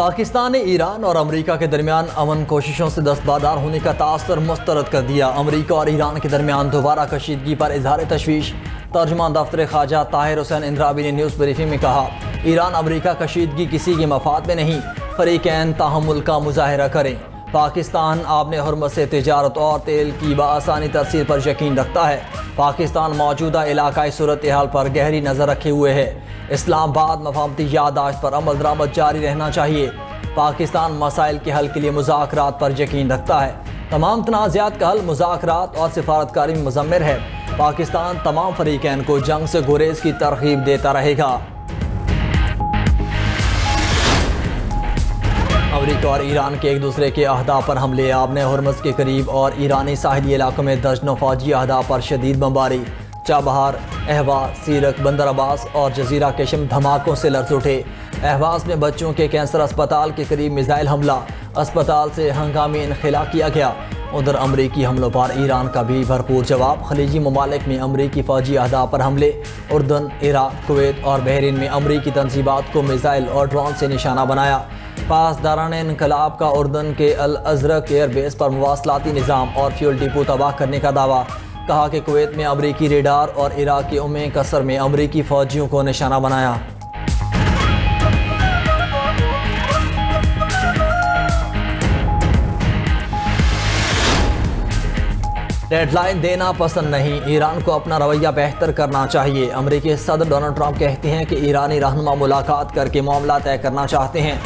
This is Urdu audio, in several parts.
پاکستان نے ایران اور امریکہ کے درمیان امن کوششوں سے دستبردار ہونے کا تاثر مسترد کر دیا۔ امریکہ اور ایران کے درمیان دوبارہ کشیدگی پر اظہار تشویش۔ ترجمان دفتر خارجہ طاہر حسین اندرابی نے نیوز بریفنگ میں کہا، ایران امریکہ کشیدگی کسی کے مفاد میں نہیں، فریقین تحمل کا مظاہرہ کریں۔ پاکستان آبِ حرمت سے تجارت اور تیل کی بآسانی ترسیل پر یقین رکھتا ہے۔ پاکستان موجودہ علاقائی صورتحال پر گہری نظر رکھے ہوئے ہے۔ اسلام آباد مفاہمتی یادداشت پر عمل درآمد جاری رہنا چاہیے۔ پاکستان مسائل کے حل کے لیے مذاکرات پر یقین رکھتا ہے۔ تمام تنازعات کا حل مذاکرات اور سفارتکاری میں مضمر ہے۔ پاکستان تمام فریقین کو جنگ سے گریز کی ترغیب دیتا رہے گا۔ امریکہ اور ایران کے ایک دوسرے کے اہداف پر حملے۔ آبِ حرمت کے قریب اور ایرانی ساحلی علاقوں میں درجنوں فوجی اہداف پر شدید بمباری۔ چابہار، اہواز، سیرک، بندر عباس اور جزیرہ کشم دھماکوں سے لرز اٹھے۔ اہواز میں بچوں کے کینسر اسپتال کے قریب میزائل حملہ، اسپتال سے ہنگامی انخلا کیا گیا۔ ادھر امریکی حملوں پر ایران کا بھی بھرپور جواب۔ خلیجی ممالک میں امریکی فوجی اہداف پر حملے۔ اردن، عراق، کویت اور بحرین میں امریکی تنصیبات کو میزائل اور ڈرون سے نشانہ بنایا۔ پاسداران انقلاب کا اردن کے الازرق ایئر بیس پر مواصلاتی نظام اور فیول ڈپو تباہ کرنے کا دعویٰ۔ کہا کہ کویت میں امریکی ریڈار اور عراق کے قصر میں امریکی فوجیوں کو نشانہ بنایا۔ ڈیڈ لائن دینا پسند نہیں، ایران کو اپنا رویہ بہتر کرنا چاہیے۔ امریکی صدر ڈونلڈ ٹرمپ کہتے ہیں کہ ایرانی رہنما ملاقات کر کے معاملہ طے کرنا چاہتے ہیں۔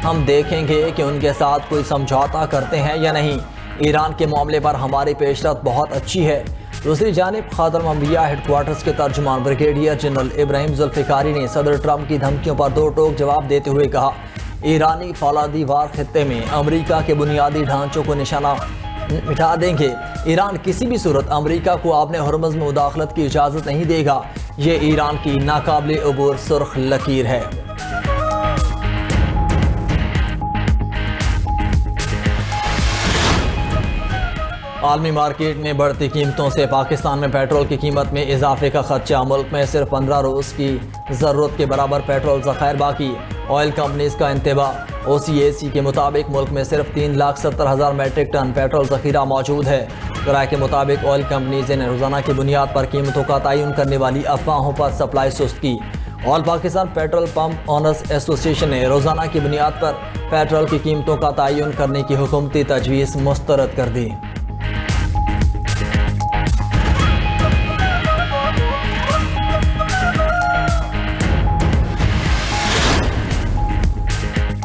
ہم دیکھیں گے کہ ان کے ساتھ کوئی سمجھوتا کرتے ہیں یا نہیں۔ ایران کے معاملے پر ہماری پیش رفت بہت اچھی ہے۔ دوسری جانب خاتم انبیاء ہیڈ کوارٹرز کے ترجمان بریگیڈیئر جنرل ابراہیم ذوالفقاری نے صدر ٹرمپ کی دھمکیوں پر دو ٹوک جواب دیتے ہوئے کہا، ایرانی فولادی وار خطے میں امریکہ کے بنیادی ڈھانچوں کو نشانہ مٹا دیں گے۔ ایران کسی بھی صورت امریکہ کو آبِ حرمت میں مداخلت کی اجازت نہیں دے گا۔ یہ ایران کی ناقابل عبور سرخ لکیر ہے۔ عالمی مارکیٹ میں بڑھتی قیمتوں سے پاکستان میں پیٹرول کی قیمت میں اضافے کا خدشہ۔ ملک میں صرف 15 روز کی ضرورت کے برابر پیٹرول ذخائر باقی۔ آئل کمپنیز کا انتباہ۔ OCAC کے مطابق ملک میں صرف 3,70,000 میٹرک ٹن پیٹرول ذخیرہ موجود ہے۔ ذرائع کے مطابق آئل کمپنیز نے روزانہ کی بنیاد پر قیمتوں کا تعین کرنے والی افواہوں پر سپلائی سست کی۔ آل پاکستان پیٹرول پمپ اونرز ایسوسی ایشن نے روزانہ کی بنیاد پر پیٹرول کی قیمتوں کا تعین کرنے کی حکومتی تجویز مسترد کر دی۔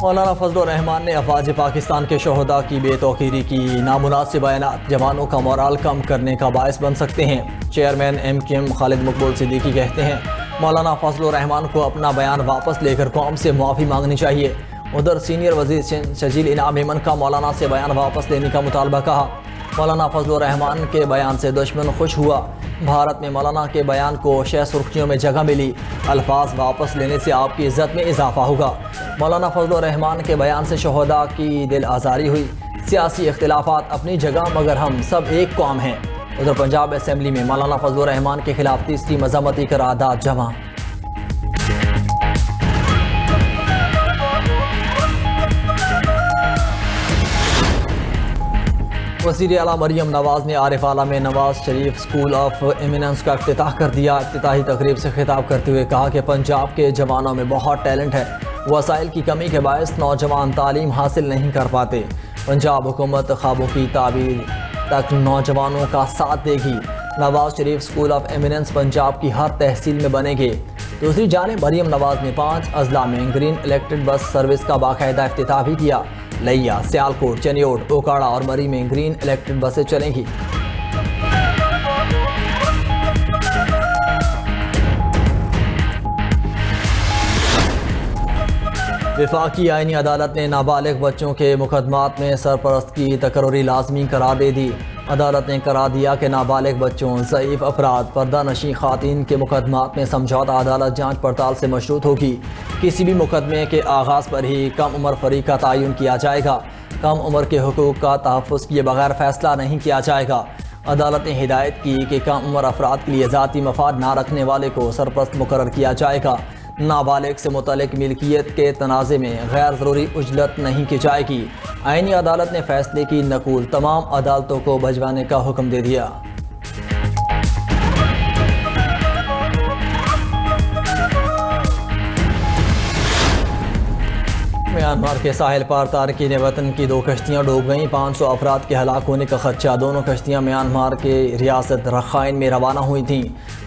مولانا فضل الرحمان نے افواج پاکستان کے شہداء کی بے توقیری کی۔ نامناسب بیانات جوانوں کا مورال کم کرنے کا باعث بن سکتے ہیں۔ چیئرمین MKM خالد مقبول صدیقی کہتے ہیں، مولانا فضل الرحمان کو اپنا بیان واپس لے کر قوم سے معافی مانگنی چاہیے۔ ادھر سینئر وزیر شجیل انعام ایمن کا مولانا سے بیان واپس لینے کا مطالبہ کہا۔ مولانا فضل الرحمان کے بیان سے دشمن خوش ہوا۔ بھارت میں مولانا کے بیان کو شہ سرخیوں میں جگہ ملی۔ الفاظ واپس لینے سے آپ کی عزت میں اضافہ ہوگا۔ مولانا فضل الرحمان کے بیان سے شہداء کی دل آزاری ہوئی۔ سیاسی اختلافات اپنی جگہ مگر ہم سب ایک قوم ہیں۔ ادھر پنجاب اسمبلی میں مولانا فضل الرحمان کے خلاف تیسری مذمتی قرارداد جمع۔ وزیر اعلیٰ مریم نواز نے عارف اعلیٰ میں Nawaz Sharif school of eminence کا افتتاح کر دیا۔ افتتاحی تقریب سے خطاب کرتے ہوئے کہا کہ پنجاب کے جوانوں میں بہت ٹیلنٹ ہے، وسائل کی کمی کے باعث نوجوان تعلیم حاصل نہیں کر پاتے۔ پنجاب حکومت خوابوں کی تعبیر تک نوجوانوں کا ساتھ دے گی۔ Nawaz Sharif school of eminence Punjab کی ہر تحصیل میں بنے گے۔ دوسری جانب مریم نواز نے 5 اضلاع میں گرین الیکٹرک بس سروس کا باقاعدہ افتتاح بھی کیا۔ لیا، سیالکوٹ، چنیوٹ، اوکاڑا اور مری میں گرین الیکٹرک بسیں چلیں گی۔ وفاقی آئینی عدالت نے نابالغ بچوں کے مقدمات میں سرپرست کی تقرری لازمی قرار دے دی۔ عدالت نے قرار دیا کہ نابالغ بچوں، ضعیف افراد، پردہ نشین خواتین کے مقدمات میں سمجھوتہ عدالت جانچ پڑتال سے مشروط ہوگی۔ کسی بھی مقدمے کے آغاز پر ہی کم عمر فریق کا تعین کیا جائے گا۔ کم عمر کے حقوق کا تحفظ کیے بغیر فیصلہ نہیں کیا جائے گا۔ عدالت نے ہدایت کی کہ کم عمر افراد کے لیے ذاتی مفاد نہ رکھنے والے کو سرپرست مقرر کیا جائے گا۔ نابالغ سے متعلق ملکیت کے تنازع میں غیر ضروری عجلت نہیں کی جائے گی۔ آئینی عدالت نے فیصلے کی نقول تمام عدالتوں کو بھجوانے کا حکم دے دیا۔ میانمار کے ساحل پار تارکین وطن کی 2 کشتیاں ڈوب گئیں، 500 افراد کے ہلاک ہونے کا خدشہ۔ دونوں کشتیاں میانمار کے ریاست رخائن میں روانہ ہوئی تھیں۔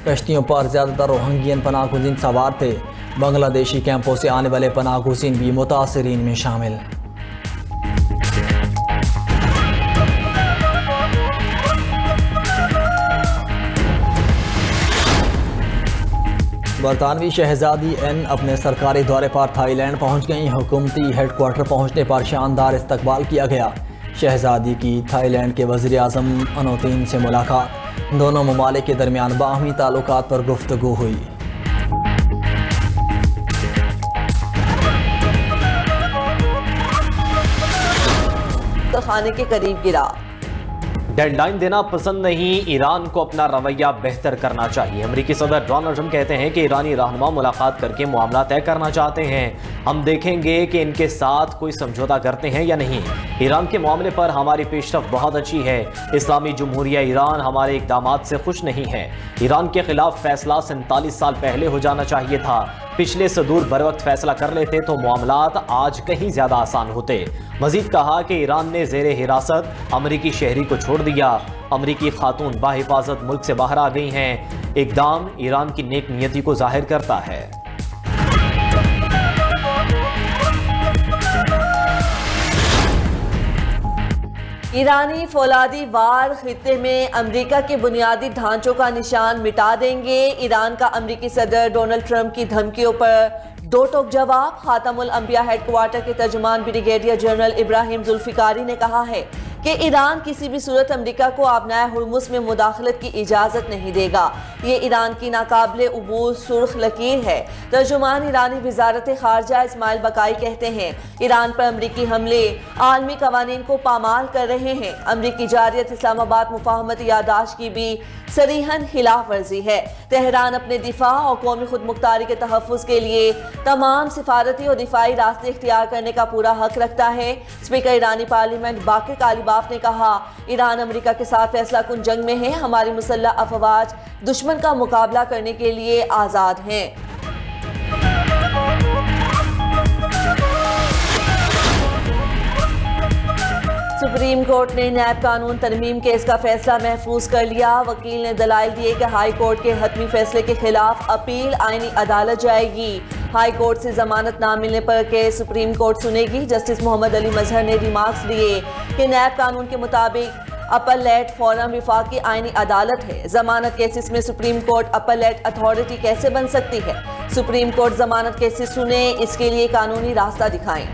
کشتیوں پر زیادہ تر روہنگین پناہ گزین سوار تھے۔ بنگلہ دیشی کیمپوں سے آنے والے پناہ گزین بھی متاثرین میں شامل۔ برطانوی شہزادی این اپنے سرکاری دورے پر تھائی لینڈ پہنچ گئیں۔ حکومتی ہیڈ کوارٹر پہنچنے پر شاندار استقبال کیا گیا۔ شہزادی کی تھائی لینڈ کے وزیر اعظم انوتین سے ملاقات، دونوں ممالک کے درمیان باہمی تعلقات پر گفتگو ہوئی۔ خانے کے قریب گرا۔ ڈیڈ لائن دینا پسند نہیں، ایران کو اپنا رویہ بہتر کرنا چاہیے۔ امریکی صدر ڈونلڈ ٹرمپ کہتے ہیں کہ ایرانی رہنما ملاقات کر کے معاملہ طے کرنا چاہتے ہیں۔ ہم دیکھیں گے کہ ان کے ساتھ کوئی سمجھوتا کرتے ہیں یا نہیں۔ ایران کے معاملے پر ہماری پیش رفت بہت اچھی ہے۔ اسلامی جمہوریہ ایران ہمارے اقدامات سے خوش نہیں ہے۔ ایران کے خلاف فیصلہ 47 سال پہلے ہو جانا چاہیے تھا۔ پچھلے سے دور بروقت فیصلہ کر لیتے تو معاملات آج کہیں زیادہ آسان ہوتے۔ مزید کہا کہ ایران نے زیر حراست امریکی شہری کو چھوڑ دیا۔ امریکی خاتون باحفاظت ملک سے باہر آ گئی ہیں۔ اقدام ایران کی نیک نیتی کو ظاہر کرتا ہے۔ ایرانی فولادی وار خطے میں امریکہ کے بنیادی ڈھانچوں کا نشان مٹا دیں گے۔ ایران کا امریکی صدر ڈونلڈ ٹرمپ کی دھمکیوں پر 2 ٹوک جواب۔ خاتم الانبیاء ہیڈ کوارٹر کے ترجمان بریگیڈیئر جنرل ابراہیم ذوالفقاری نے کہا ہے کہ ایران کسی بھی صورت امریکہ کو آبنائے ہرمز میں مداخلت کی اجازت نہیں دے گا۔ یہ ایران کی ناقابل عبور سرخ لکیر ہے۔ ترجمان ایرانی وزارت خارجہ اسماعیل بقائی کہتے ہیں ایران پر امریکی حملے عالمی قوانین کو پامال کر رہے ہیں۔ امریکی جارحیت اسلام آباد مفاہمت یادداشت کی بھی صریحاً خلاف ورزی ہے۔ تہران اپنے دفاع اور قومی خود مختاری کے تحفظ کے لیے تمام سفارتی اور دفاعی راستے اختیار کرنے کا پورا حق رکھتا ہے۔ اسپیکر ایرانی پارلیمنٹ باقر کالیباف نے کہا ایران امریکہ کے ساتھ فیصلہ کن جنگ میں ہے۔ ہماری مسلح افواج دشمن کا مقابلہ کرنے کے لیے آزاد ہیں۔ سپریم کورٹ نے نیب قانون ترمیم کیس کا فیصلہ محفوظ کر لیا۔ وکیل نے دلائل دیے کہ ہائی کورٹ کے حتمی فیصلے کے خلاف اپیل آئینی عدالت جائے گی۔ ہائی کورٹ سے ضمانت نہ ملنے پر کیس سپریم کورٹ سنے گی۔ جسٹس محمد علی مظہر نے ریمارکس دیے کہ نیب قانون کے مطابق اپیلیٹ فورم وفاقی آئینی عدالت ہے۔ ضمانت کیسز میں سپریم کورٹ اپیلیٹ اتھارٹی کیسے بن سکتی ہے؟ سپریم کورٹ ضمانت کیسز سنے، اس کے لیے قانونی راستہ دکھائیں۔